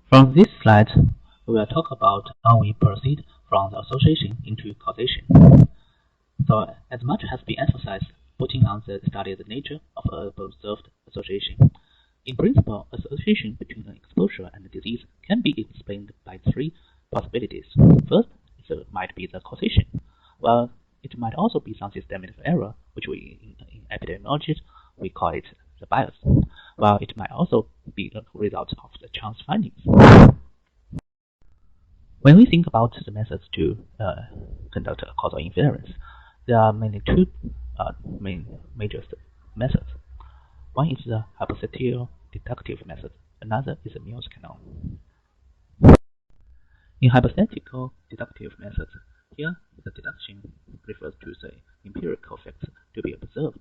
From this slide, we will talk about how we proceed from the association into causation. So, as much has been emphasized putting on the studied nature of observed association. In principle, association between an exposure and disease can be explained by three possibilities. First, it might be the causation. Well, it might also be some systemic error, which in epidemiology we call it the bias, while it might also be a result of the chance findings. When we think about the methods to conduct a causal inference, there are mainly two major methods. One is the hypothetical deductive method, another is the Mills canon. In hypothetical deductive methods, here the deduction refers to the empirical facts to be observed,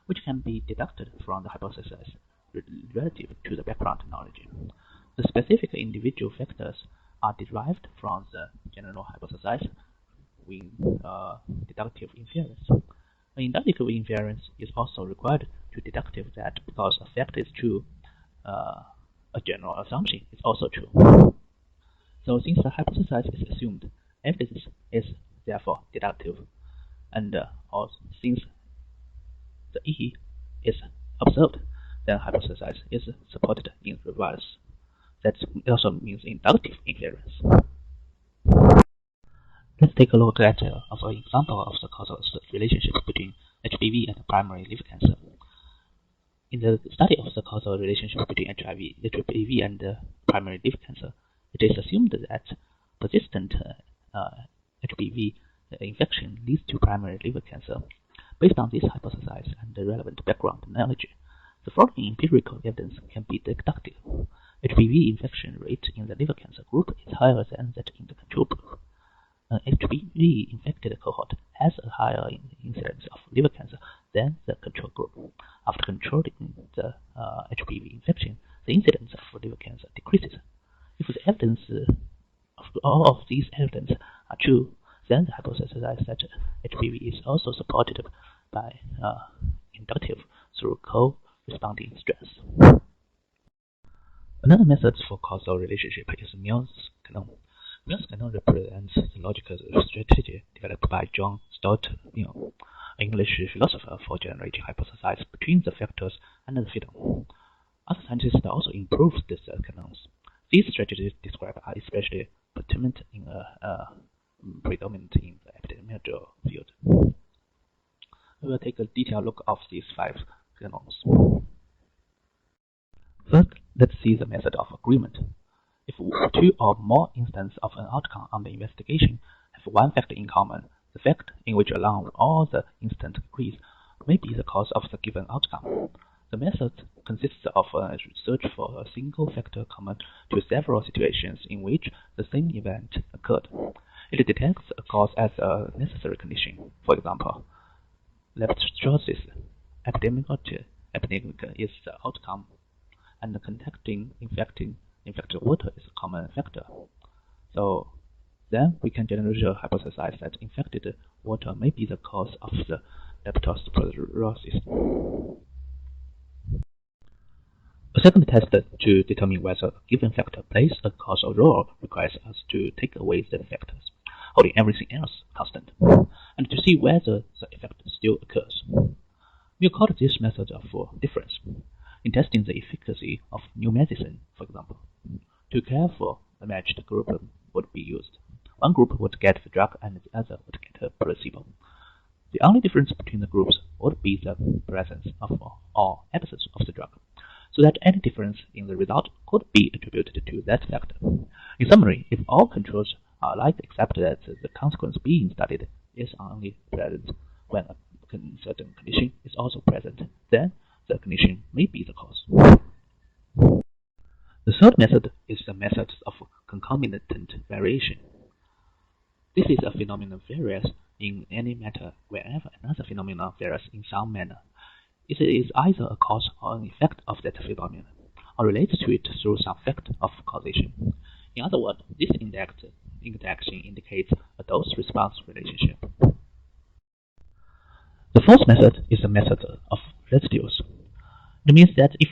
which can be deducted from the hypothesis relative to the background knowledge. The specific individual factors are derived from the general hypothesis in deductive inference. An inductive inference is also required to deductive that because a fact is true, a general assumption is also true. So since the hypothesis is assumed, evidence is therefore deductive, and since the E is observed, then hypothesis is supported in reverse. That also means inductive inference. Let's take a look at an example of the causal relationship between HPV and primary liver cancer. In the study of the causal relationship between HPV and primary liver cancer, it is assumed that persistent HPV infection leads to primary liver cancer. Based on this hypothesis and the relevant background knowledge, the following empirical evidence can be deductive. HPV infection rate in the liver cancer group is higher than that in the control group. An HPV-infected cohort has a higher incidence of liver cancer than the control group. After controlling the HPV infection, the incidence of liver cancer decreases. If the evidence of all of these evidence are true, then the hypothesis that HPV is also supported by inductive through co-responding stress. Another method for causal relationship is Mills canon. Mills canon represents the logical strategy developed by John Stuart Mill, an English philosopher, for generating hypotheses between the factors and the field. Other scientists also improved these canons. These strategies described are especially predominant in the epidemiological field. We will take a detailed look of these 5 canons. First, let's see the method of agreement. If 2 or more instances of an outcome on the investigation have one factor in common, the fact in which along all the instances agrees may be the cause of the given outcome. The method consists of a search for a single factor common to several situations in which the same event occurred. It detects a cause as a necessary condition. For example, leptospirosis epidemic is the outcome, and contacting infected water is a common factor. So then we can generate a hypothesis that infected water may be the cause of the leptospirosis. A second test to determine whether a given factor plays a causal role requires us to take away the factors, holding everything else constant, and to see whether the effect still occurs. We call this method of difference. In testing the efficacy of new medicine, for example, to care for a matched group would be used. One group would get the drug and the other would get a placebo. The only difference between the groups would be the presence of all episodes of the drug, so that any difference in the result could be attributed to that factor. In summary, if all controls are alike except that the consequence being studied is only present when a certain condition is also present, then the condition may be the cause. The third method is the method of concomitant variation. This is a phenomenon varies in any matter wherever another phenomenon varies in some manner. It is either a cause or an effect of that phenomenon, or relates to it through some fact of causation. In other words, this interaction indicates a dose-response relationship. The fourth method is the method of residuals. It means that if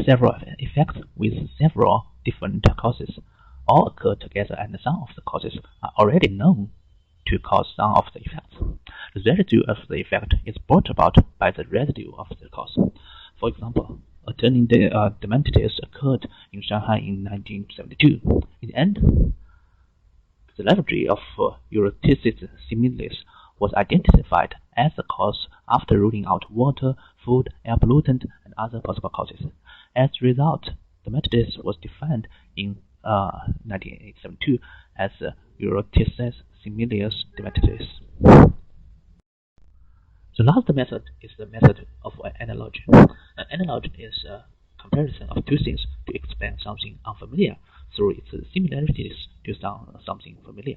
several effects with several different causes all occur together, and some of the causes are already known to cause some of the effects. The residue of the effect is brought about by the residue of the cause. For example, a turning dermatitis occurred in Shanghai in 1972. In the end, the laboratory of urticaria similis was identified as the cause after ruling out water, food, air pollutant, and other possible causes. As a result, dermatitis was defined in 1972 as urticaria similis dermatitis. The last method is the method of analogy. An analogy is a comparison of two things to explain something unfamiliar through its similarities to something familiar.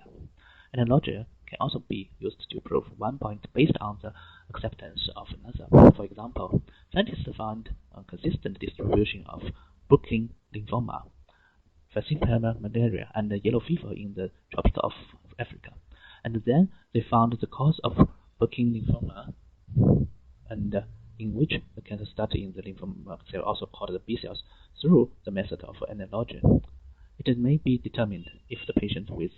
Analogy can also be used to prove one point based on the acceptance of another. For example, scientists found a consistent distribution of Burkitt lymphoma, falciparum malaria, and yellow fever in the tropics of Africa. And then they found the cause of Burkitt lymphoma, and in which the cancer started in the lymphoma cell, also called the B cells, through the method of analogy. It may be determined if the patients with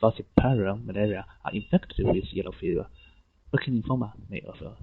falciparum malaria are infected with yellow fever. Burkitt lymphoma may occur.